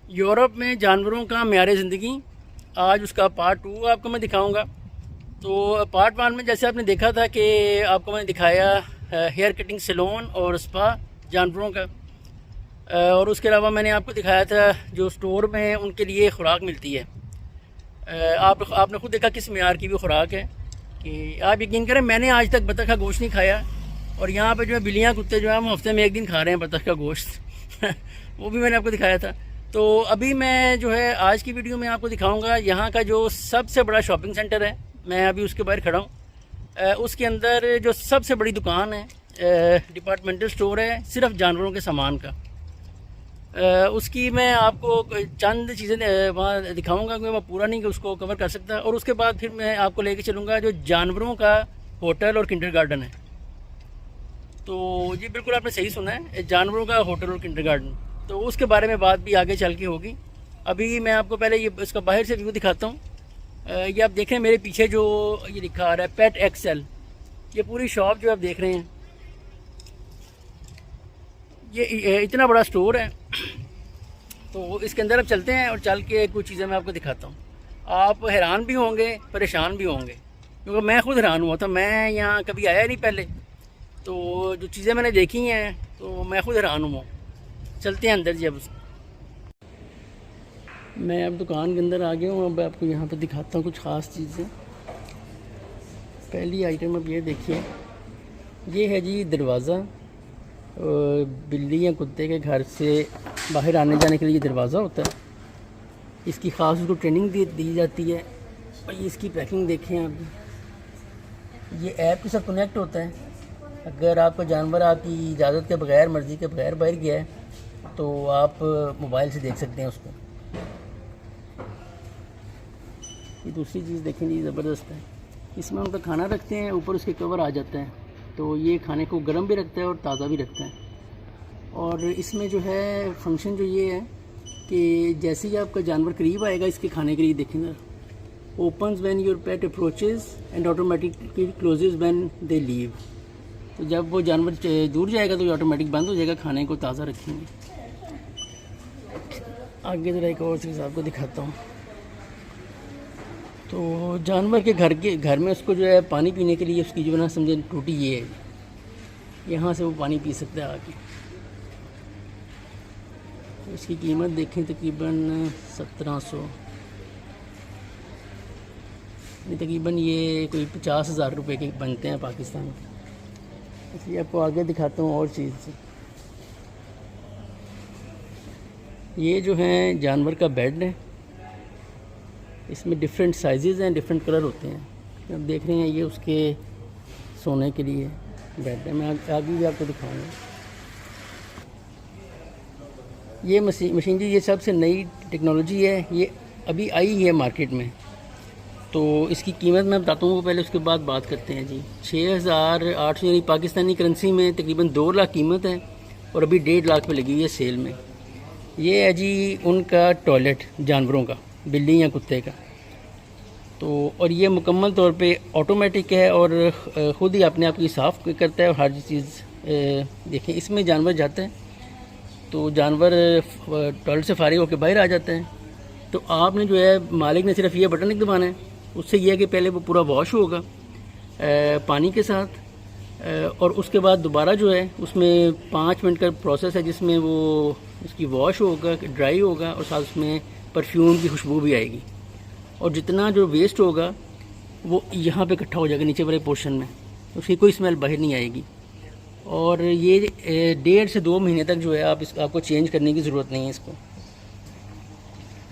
Europe में जानवरों का म्यार ज़िंदगी, आज उसका पार्ट 2 आपको मैं दिखाऊंगा। तो पार्ट 1 में जैसे आपने देखा था कि आपको मैंने दिखाया हेयर कटिंग सैलून और स्पा जानवरों का, और उसके अलावा मैंने आपको दिखाया था जो स्टोर में उनके लिए खुराक मिलती है। आपने खुद देखा किस म्यार की भी खुराक है कि आप यकीन करें मैंने आज तक बतख का गोश्त नहीं खाया, और यहाँ पे जो है बिल्लियाँ कुत्ते जो है हम हफ्ते में एक दिन खा रहे हैं बतख का गोश्त वो भी मैंने आपको दिखाया था। तो अभी मैं जो है आज की वीडियो में आपको दिखाऊंगा यहाँ का जो सबसे बड़ा शॉपिंग सेंटर है, मैं अभी उसके बाहर खड़ा हूँ। उसके अंदर जो सबसे बड़ी दुकान है, डिपार्टमेंटल स्टोर है सिर्फ जानवरों के सामान का। उसकी मैं आपको चंद चीज़ें वहाँ दिखाऊंगा, क्योंकि मैं पूरा नहीं उसको कवर कर सकता। और उसके बाद फिर मैं आपको लेके चलूँगा जो जानवरों का होटल और किंडरगार्टन है। तो ये बिल्कुल आपने सही सुना है, जानवरों का होटल और किंडरगार्टन। तो उसके बारे में बात भी आगे चल के होगी। अभी मैं आपको पहले ये इसका बाहर से व्यू दिखाता हूँ। ये आप देखें मेरे पीछे जो ये लिखा आ रहा है पेट एक्सेल, ये पूरी शॉप जो आप देख रहे हैं, ये इतना बड़ा स्टोर है। तो इसके अंदर अब चलते हैं और चल के कुछ चीज़ें मैं आपको दिखाता हूँ। आप हैरान भी होंगे, परेशान भी होंगे, क्योंकि मैं खुद हैरान हुआ था। मैं यहाँ कभी आया नहीं पहले, तो जो चीज़ें मैंने देखी हैं तो मैं खुद हैरान हूँ। चलते हैं अंदर जी। अब मैं अब दुकान के अंदर आ गया हूँ। अब आपको यहाँ पे दिखाता हूँ कुछ ख़ास चीज़ें। पहली आइटम अब ये देखिए, ये है जी दरवाज़ा। बिल्ली या कुत्ते के घर से बाहर आने जाने के लिए दरवाज़ा होता है। इसकी ख़ास उसको ट्रेनिंग दी जाती है। और ये इसकी पैकिंग देखें आप, ये ऐप के साथ कनेक्ट होता है। अगर आपका जानवर आपकी इजाज़त के बगैर, मर्ज़ी के बगैर बाहर गया है तो आप मोबाइल से देख सकते हैं उसको। ये दूसरी चीज़ देखें जी, ज़बरदस्त है। इसमें उनका खाना रखते हैं, ऊपर उसके कवर आ जाता है, तो ये खाने को गर्म भी रखता है और ताज़ा भी रखता है। और इसमें जो है फंक्शन जो ये है कि जैसे ही आपका जानवर करीब आएगा इसके खाने के लिए, देखेंगे opens when your pet approaches and automatically closes when they leave. तो जब वो जानवर दूर जाएगा तो ये ऑटोमेटिक बंद हो जाएगा, खाने को ताज़ा रखेंगे। आगे ज़रा एक और चीज़ आपको दिखाता हूँ। तो जानवर के घर में उसको जो है पानी पीने के लिए उसकी जो है ना समझे टूटी ये है, यहाँ से वो पानी पी सकता है आके। तो इसकी कीमत देखें तकरीबन 1700, तकरीबन ये कोई 50,000 रुपये के बनते हैं पाकिस्तान में। इसलिए आपको आगे दिखाता हूँ और चीज़। ये जो है जानवर का बेड है, इसमें डिफरेंट साइज़ हैं, डिफरेंट कलर होते हैं। अब देख रहे हैं ये उसके सोने के लिए बेड है। मैं आगे भी आपको दिखाऊंगा। ये मशीन जी ये सबसे नई टेक्नोलॉजी है, ये अभी आई है मार्केट में। तो इसकी कीमत मैं बताता हूँ, पहले उसके बाद बात करते हैं जी। 6,800 यानी पाकिस्तानी करेंसी में तकरीबन 2 लाख कीमत है, और अभी 1.5 लाख पे लगी हुई है सेल में। ये है जी उनका टॉयलेट जानवरों का, बिल्ली या कुत्ते का। तो और ये मुकम्मल तौर पे ऑटोमेटिक है और ख़ुद ही अपने आप की साफ़ करता है और हर चीज़। देखें इसमें जानवर जाते हैं तो जानवर टॉयलेट से फारिग होकर बाहर आ जाते हैं। तो आपने जो है मालिक ने सिर्फ ये बटन नहीं दबाना है, उससे ये है कि पहले वो पूरा वॉश होगा पानी के साथ, और उसके बाद दोबारा जो है उसमें 5 मिनट का प्रोसेस है जिसमें वो उसकी वॉश होगा, ड्राई होगा, और साथ उसमें परफ्यूम की खुशबू भी आएगी। और जितना जो वेस्ट होगा वो यहाँ पे इकट्ठा हो जाएगा नीचे वाले पोर्शन में, उसकी कोई स्मेल बाहर नहीं आएगी। और ये 1.5 से 2 महीने तक जो है आपको चेंज करने की ज़रूरत नहीं है इसको।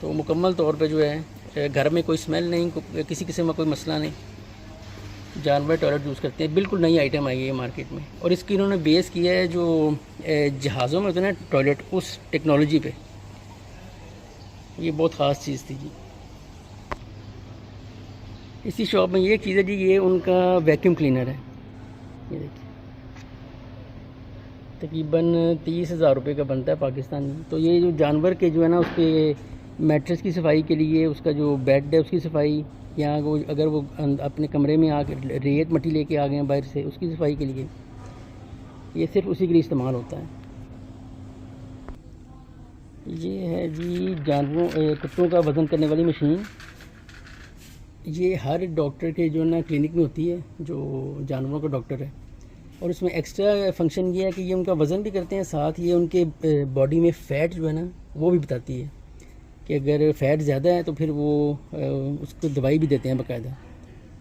तो मुकम्मल तौर पे जो है घर में कोई स्मेल नहीं, किसी किस्म का कोई मसला नहीं। जानवर टॉयलेट यूज़ करते हैं, बिल्कुल नई आइटम आई है मार्केट में। और इसकी इन्होंने बेस किया है जो जहाज़ों में होते हैं ना टॉयलेट, उस टेक्नोलॉजी पे। ये बहुत ख़ास चीज़ थी जी। इसी शॉप में ये चीज़ है जी, ये उनका वैक्यूम क्लीनर है। ये देखिए तकरीबन 30,000 रुपये का बनता है पाकिस्तान में। तो ये जो जानवर के जो है ना उसके मैट्रेस की सफाई के लिए, उसका जो बेड है उसकी सफाई, या वो अगर वो अपने कमरे में आके रेत मट्टी लेके आ गए हैं बाहर से, उसकी सफाई के लिए ये सिर्फ उसी के लिए इस्तेमाल होता है। ये है जी कुत्तों का वज़न करने वाली मशीन। ये हर डॉक्टर के जो ना क्लिनिक में होती है, जो जानवरों का डॉक्टर है। और इसमें एक्स्ट्रा फंक्शन ये है कि ये उनका वज़न भी करते हैं, साथ ये उनके बॉडी में फ़ैट जो है ना वो भी बताती है कि अगर फ़ैट ज़्यादा है तो फिर वो उसको दवाई भी देते हैं बाकायदा।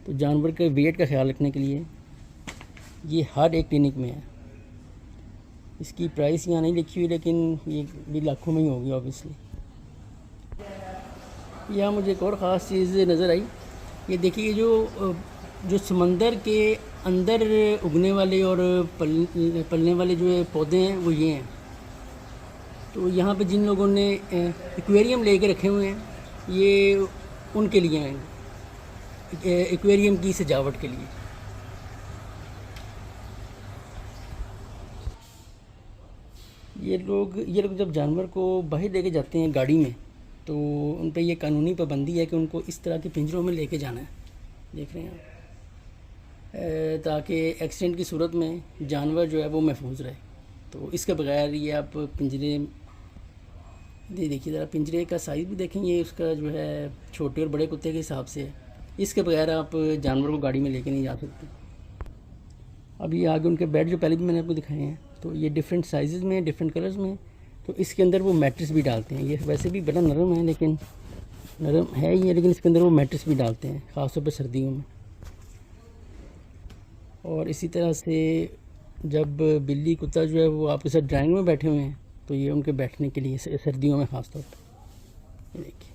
तो जानवर के वेट का ख्याल रखने के लिए ये हर एक क्लिनिक में है। इसकी प्राइस यहाँ नहीं लिखी हुई, लेकिन ये भी लाखों में ही होगी ऑब्वियसली। यहाँ मुझे एक और ख़ास चीज़ नज़र आई। ये देखिए, जो समंदर के अंदर उगने वाले और पलने वाले जो पौधे हैं वो ये हैं। तो यहाँ पे जिन लोगों ने एक्वेरियम लेके रखे हुए हैं, ये उनके लिए हैं, एक्वेरियम की सजावट के लिए। ये लोग जब जानवर को बाहर लेके जाते हैं गाड़ी में, तो उन पे ये कानूनी पाबंदी है कि उनको इस तरह के पिंजरों में लेके जाना है। देख रहे हैं आप, ताकि एक्सीडेंट की सूरत में जानवर जो है वो महफूज रहे। तो इसके बगैर ये आप पिंजरे देखिए, ज़रा पिंजरे का साइज़ भी देखेंगे, उसका जो है छोटे और बड़े कुत्ते के हिसाब से है। इसके बगैर आप जानवर को गाड़ी में लेके नहीं जा सकते। अब ये आगे उनके बेड जो पहले भी मैंने आपको दिखाए हैं, तो ये डिफरेंट साइज़ में, डिफरेंट कलर्स में। तो इसके अंदर वो मैट्रेस भी डालते हैं। ये वैसे भी बड़ा नरम है, लेकिन नरम है ये, लेकिन इसके अंदर वो मैट्रेस भी डालते हैं, ख़ासतौर पर सर्दियों में। और इसी तरह से जब बिल्ली कुत्ता जो है वो आपके साथ ड्राइंग में बैठे हुए हैं, तो ये उनके बैठने के लिए सर्दियों में ख़ास तौर पर। ये देखिए,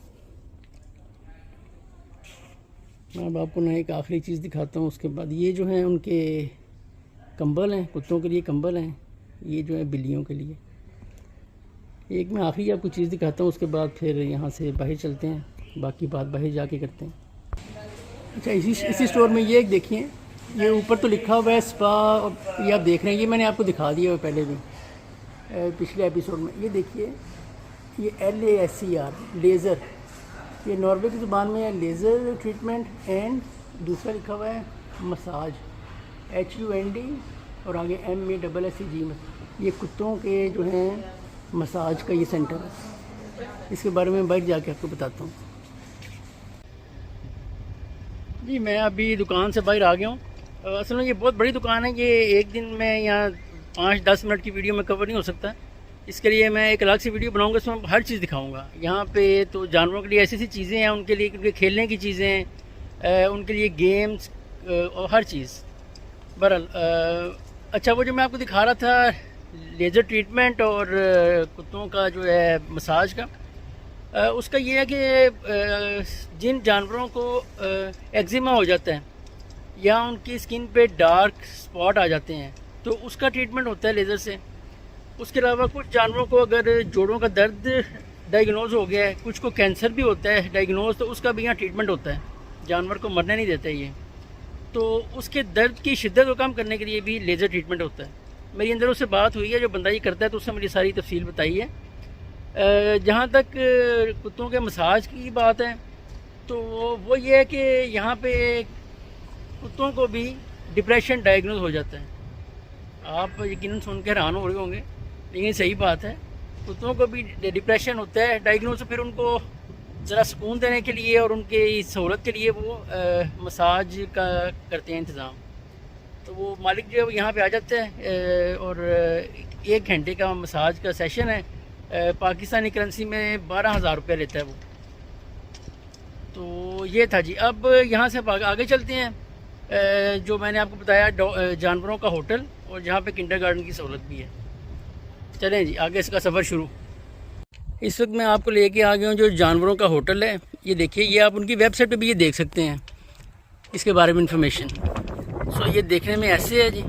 मैं अब आपको ना एक आखिरी चीज़ दिखाता हूँ। उसके बाद ये जो है उनके कंबल हैं, कुत्तों के लिए कंबल हैं, ये जो है बिल्लियों के लिए। एक मैं आखिरी आपको चीज़ दिखाता हूँ, उसके बाद फिर यहाँ से बाहर चलते हैं, बाकी बात बाहर जाके करते हैं। अच्छा, इसी स्टोर में ये एक देखिए, ये ऊपर तो लिखा हुआ है स्पा, ये आप देख रहे हैं, ये मैंने आपको दिखा दिया हुआ पहले भी पिछले एपिसोड में। ये देखिए, ये LASER लेज़र, ये नॉर्वे की ज़ुबान में है लेज़र ट्रीटमेंट, एंड दूसरा लिखा हुआ है मसाज, HUND और आगे MASSAGE। ये कुत्तों के जो हैं मसाज का ये सेंटर है। इसके बारे में बाहर जाके आपको बताता हूँ। जी, मैं अभी दुकान से बाहर आ गया हूँ। असल में ये बहुत बड़ी दुकान है, ये एक दिन में यहाँ 5-10 मिनट की वीडियो में कवर नहीं हो सकता। इसके लिए मैं एक अलग सी वीडियो बनाऊंगा, इसमें हर चीज़ दिखाऊंगा। यहाँ पे तो जानवरों के लिए ऐसी चीज़ें हैं, उनके लिए उनके खेलने की चीज़ें, उनके लिए गेम्स और हर चीज़। बहरहाल, अच्छा, वो जो मैं आपको दिखा रहा था लेज़र ट्रीटमेंट और कुत्तों का जो है मसाज का, उसका ये है कि जिन जानवरों को एक्जिमा हो जाता है या उनकी स्किन पे डार्क स्पॉट आ जाते हैं, तो उसका ट्रीटमेंट होता है लेज़र से। उसके अलावा कुछ जानवरों को अगर जोड़ों का दर्द डायग्नोज हो गया है, कुछ को कैंसर भी होता है डायग्नोज, तो उसका भी यहाँ ट्रीटमेंट होता है। जानवर को मरने नहीं देता ये, तो उसके दर्द की शिद्दत को कम करने के लिए भी लेज़र ट्रीटमेंट होता है। मेरी अंदर उससे बात हुई है, जो बंदा ये करता है, तो उसने मेरी सारी तफसील बताई है। जहाँ तक कुत्तों के मसाज की बात है, तो वो ये है कि यहाँ पे कुत्तों को भी डिप्रेशन डायग्नोज हो जाता है। आप यकीनन सुन के हैरान हो रहे होंगे, लेकिन सही बात है, कुत्तों को भी डिप्रेशन होता है डायग्नोज। फिर उनको ज़रा सुकून देने के लिए और उनकी सहूलत के लिए वो मसाज का करते हैं इंतज़ाम। तो वो मालिक जो है वो यहाँ पे आ जाते हैं और 1 घंटे का मसाज का सेशन है। पाकिस्तानी करेंसी में 12,000 रुपये लेता है वो। तो ये था जी। अब यहाँ से आगे चलते हैं, जो मैंने आपको बताया जानवरों का होटल, और जहाँ पे किंडरगार्टन की सहूलत भी है। चलें जी, आगे इसका सफ़र शुरू। इस वक्त मैं आपको लेके आ गया हूँ जो जानवरों का होटल है। ये देखिए, ये आप उनकी वेबसाइट पे भी ये देख सकते हैं इसके बारे में इंफॉर्मेशन। सो ये देखने में ऐसे है जी,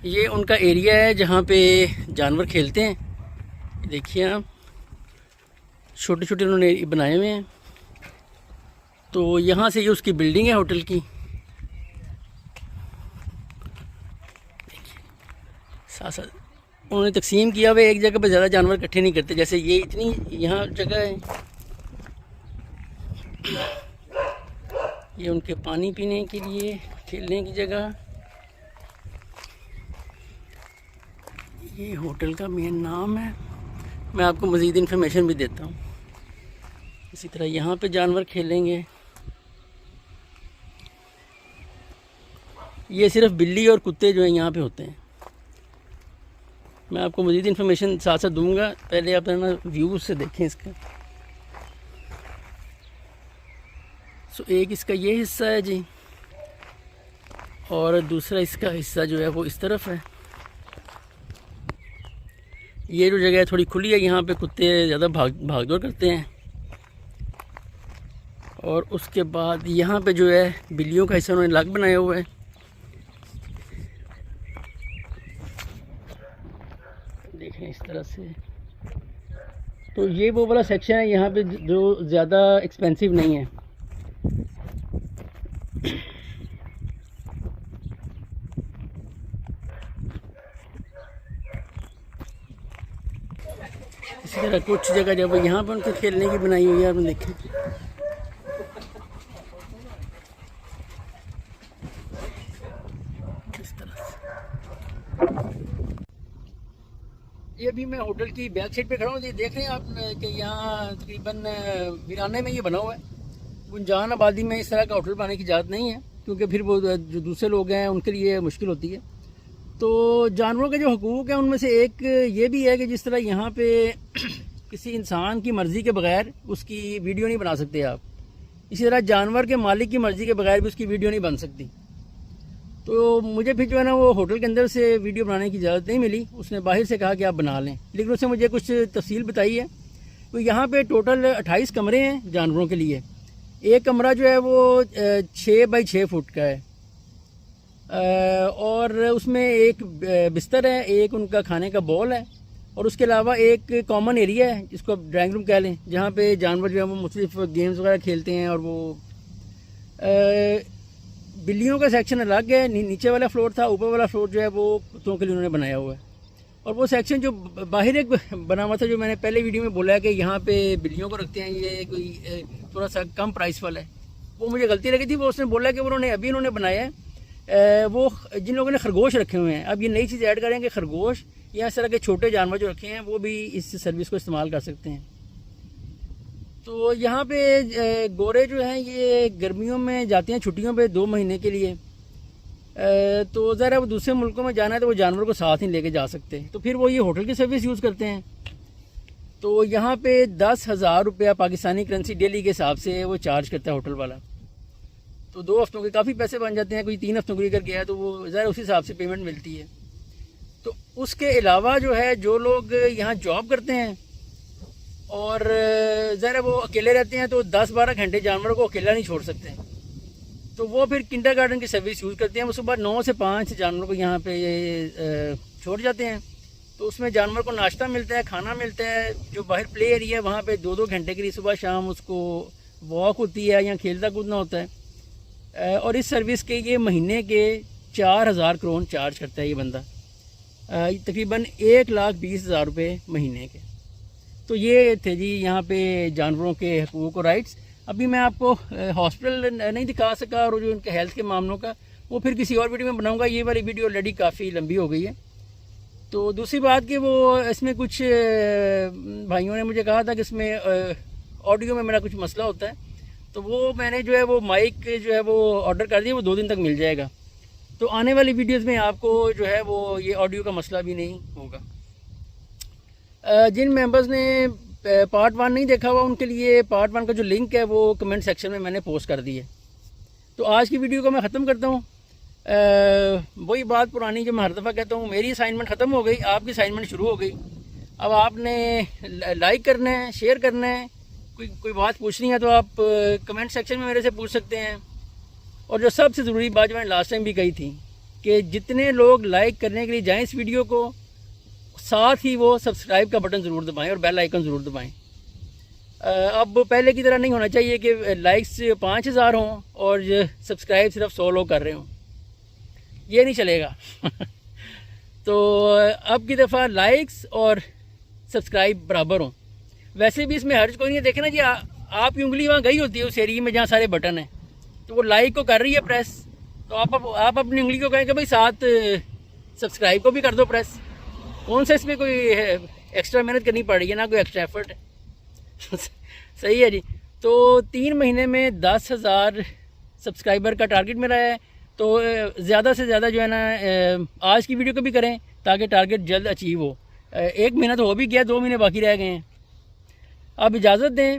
ये उनका एरिया है जहाँ पे जानवर खेलते हैं। देखिए आप, छोटे छोटे उन्होंने बनाए हुए हैं। तो यहाँ से ये उसकी बिल्डिंग है होटल की। साथ साथ उन्होंने तकसीम किया हुआ, एक जगह पर ज़्यादा जानवर इकट्ठे नहीं करते। जैसे ये इतनी यहाँ जगह है, ये उनके पानी पीने के लिए, खेलने की जगह। ये होटल का मेन नाम है। मैं आपको मज़ीद इन्फॉर्मेशन भी देता हूँ। इसी तरह यहाँ पे जानवर खेलेंगे। ये सिर्फ बिल्ली और कुत्ते जो हैं यहाँ पे होते हैं। मैं आपको मज़ीद इन्फॉर्मेशन साथ साथ दूंगा, पहले आप ना व्यू से देखें इसका। एक इसका ये हिस्सा है जी, और दूसरा इसका हिस्सा जो है वो इस तरफ है। ये जो जगह थोड़ी खुली है, यहाँ पे कुत्ते ज़्यादा भाग दौड़ करते हैं। और उसके बाद यहाँ पे जो है बिल्लियों का हिस्सा उन्होंने अलग बनाया हुआ है। देखें इस तरह से। तो ये वो वाला सेक्शन है यहाँ पे जो ज़्यादा एक्सपेंसिव नहीं है। इसी तरह कुछ जगह जब यहाँ पर उनको खेलने की बनाई हुई है, आप देखें। इस तरह से ये अभी मैं होटल की बैक साइड पे खड़ा हूँ। ये देख रहे हैं आप कि यहाँ तकरीबन वीराने में ये बना हुआ है। गुंजान आबादी में इस तरह का होटल बनाने की इजाज़त नहीं है, क्योंकि फिर वो जो दूसरे लोग हैं उनके लिए मुश्किल होती है। तो जानवरों के जो हकूक़ हैं उनमें से एक ये भी है कि जिस तरह यहाँ पे किसी इंसान की मर्ज़ी के बगैर उसकी वीडियो नहीं बना सकते आप, इसी तरह जानवर के मालिक की मर्ज़ी के बगैर भी उसकी वीडियो नहीं बन सकती। तो मुझे फिर जो है ना वो होटल के अंदर से वीडियो बनाने की इजाज़त नहीं मिली। उसने बाहर से कहा कि आप बना लें, लेकिन उसने मुझे कुछ तफसील बताई है। तो यहाँ पे टोटल 28 कमरे हैं जानवरों के लिए। एक कमरा जो है वो 6 बाई 6 फुट का है, और उसमें एक बिस्तर है, एक उनका खाने का बॉल है, और उसके अलावा एक कॉमन एरिया है जिसको आप ड्राइंग रूम कह लें, जहाँ पे जानवर जो है वो मुख्तलिफ गेम्स वगैरह खेलते हैं। और वो बिल्लियों का सेक्शन अलग है, नीचे वाला फ्लोर था, ऊपर वाला फ्लोर जो है वो कुत्तों के लिए उन्होंने बनाया हुआ है। और वो सेक्शन जो बाहर एक बना हुआ था, जो मैंने पहले वीडियो में बोला है कि यहाँ पे बिल्लियों को रखते हैं, ये कोई थोड़ा सा कम प्राइस वाला है, वो मुझे गलती लगी थी। वो उसने बोला कि उन्होंने बनाया है वो जिन लोगों ने खरगोश रखे हुए हैं। अब ये नई चीज़ ऐड करें कि खरगोश या इस तरह के छोटे जानवर जो रखे हैं वो भी इस सर्विस को इस्तेमाल कर सकते हैं। तो यहाँ पे गोरे जो हैं ये गर्मियों में जाते हैं छुट्टियों पे 2 महीने के लिए। तो ज़रा वो दूसरे मुल्कों में जाना है तो वो जानवर को साथ नहीं लेके जा सकते, तो फिर वो ये होटल की सर्विस यूज़ करते हैं। तो यहाँ पे 10,000 रुपया पाकिस्तानी करेंसी डेली के हिसाब से वो चार्ज करता है होटल वाला। तो 2 हफ्तों के काफ़ी पैसे बन जाते हैं। कोई 3 हफ्तों के लिए गया तो वो ज़रा उसी हिसाब से पेमेंट मिलती है। तो उसके अलावा जो है जो लोग यहाँ जॉब करते हैं और ज़रा वो अकेले रहते हैं तो 10-12 घंटे जानवरों को अकेला नहीं छोड़ सकते, तो वो फिर किंडरगार्टन की सर्विस यूज़ करते हैं। वो सुबह 9 से 5 जानवरों को यहाँ पे छोड़ जाते हैं। तो उसमें जानवर को नाश्ता मिलता है, खाना मिलता है। जो बाहर प्ले एरिया है वहाँ पे 2-2 घंटे के लिए सुबह शाम उसको वॉक होती है या खेलता कूदना होता है। और इस सर्विस के ये महीने के 4,000 करोड़ चार्ज करता है ये बंदा, तकरीबन 1,20,000 रुपये महीने के। तो ये थे जी यहाँ पे जानवरों के हकूक़ और राइट्स। अभी मैं आपको हॉस्पिटल नहीं दिखा सका, और जो उनके हेल्थ के मामलों का वो फिर किसी और वीडियो में बनाऊंगा। ये वाली वीडियो ऑलरेडी काफ़ी लंबी हो गई है। तो दूसरी बात कि वो इसमें कुछ भाइयों ने मुझे कहा था कि इसमें ऑडियो में मेरा कुछ मसला होता है, तो वो मैंने जो है वो माइक जो है वो ऑर्डर कर दिया, वो 2 दिन तक मिल जाएगा। तो आने वाली वीडियोस में आपको जो है वो ये ऑडियो का मसला भी नहीं होगा। जिन मेंबर्स ने पार्ट 1 नहीं देखा हुआ उनके लिए पार्ट 1 का जो लिंक है वो कमेंट सेक्शन में मैंने पोस्ट कर दी है। तो आज की वीडियो को मैं ख़त्म करता हूँ। वही बात पुरानी जो मैं हर दफ़ा कहता हूँ, मेरी असाइनमेंट ख़त्म हो गई, आपकी असाइनमेंट शुरू हो गई। अब आपने लाइक करना है, शेयर करना है, कोई बात पूछनी है तो आप कमेंट सेक्शन में मेरे से पूछ सकते हैं। और जो सबसे ज़रूरी बात जो मैंने लास्ट टाइम भी कही थी कि जितने लोग लाइक करने के लिए जाएं इस वीडियो को, साथ ही वो सब्सक्राइब का बटन ज़रूर दबाएं और बेल आइकन ज़रूर दबाएं। अब पहले की तरह नहीं होना चाहिए कि लाइक्स 5,000 हों और सब्सक्राइब सिर्फ 100 लोग कर रहे हों, ये नहीं चलेगा। तो अब की दफ़ा लाइक्स और सब्सक्राइब बराबर हों। वैसे भी इसमें हर्ज कोई नहीं है। देखें ना जी, आपकी उंगली वहाँ गई होती है उस एरिया में जहाँ सारे बटन हैं, तो वो लाइक को कर रही है प्रेस, तो आप अपनी उंगली को कहें कि भाई साथ सब्सक्राइब को भी कर दो प्रेस। कौन सा इसमें कोई एक्स्ट्रा मेहनत करनी पड़ रही है, ना कोई एक्स्ट्रा एफर्ट है। सही है जी। तो 3 महीने में 10,000 सब्सक्राइबर का टारगेट मेरा है। तो ज़्यादा से ज़्यादा जो है ना आज की वीडियो को भी करें ताकि टारगेट जल्द अचीव हो। 1 महीना तो हो भी गया, 2 महीने बाकी रह गए हैं। आप इजाज़त दें,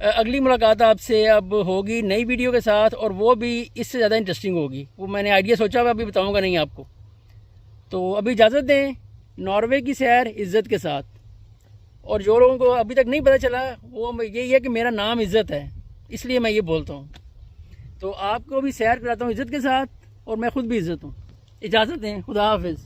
अगली मुलाकात आपसे अब होगी नई वीडियो के साथ, और वो भी इससे ज़्यादा इंटरेस्टिंग होगी। वो मैंने आइडिया सोचा हुआ, अभी बताऊंगा नहीं आपको। तो अभी इजाज़त दें, नॉर्वे की सैर इज़्ज़त के साथ। और जो लोगों को अभी तक नहीं पता चला वो यही है कि मेरा नाम इज़्ज़त है, इसलिए मैं ये बोलता हूँ। तो आपको भी सैर कराता हूँ इज़्ज़त के साथ, और मैं ख़ुद भी इज़्ज़त हूँ। इजाज़त दें, खुदा हाफिज़।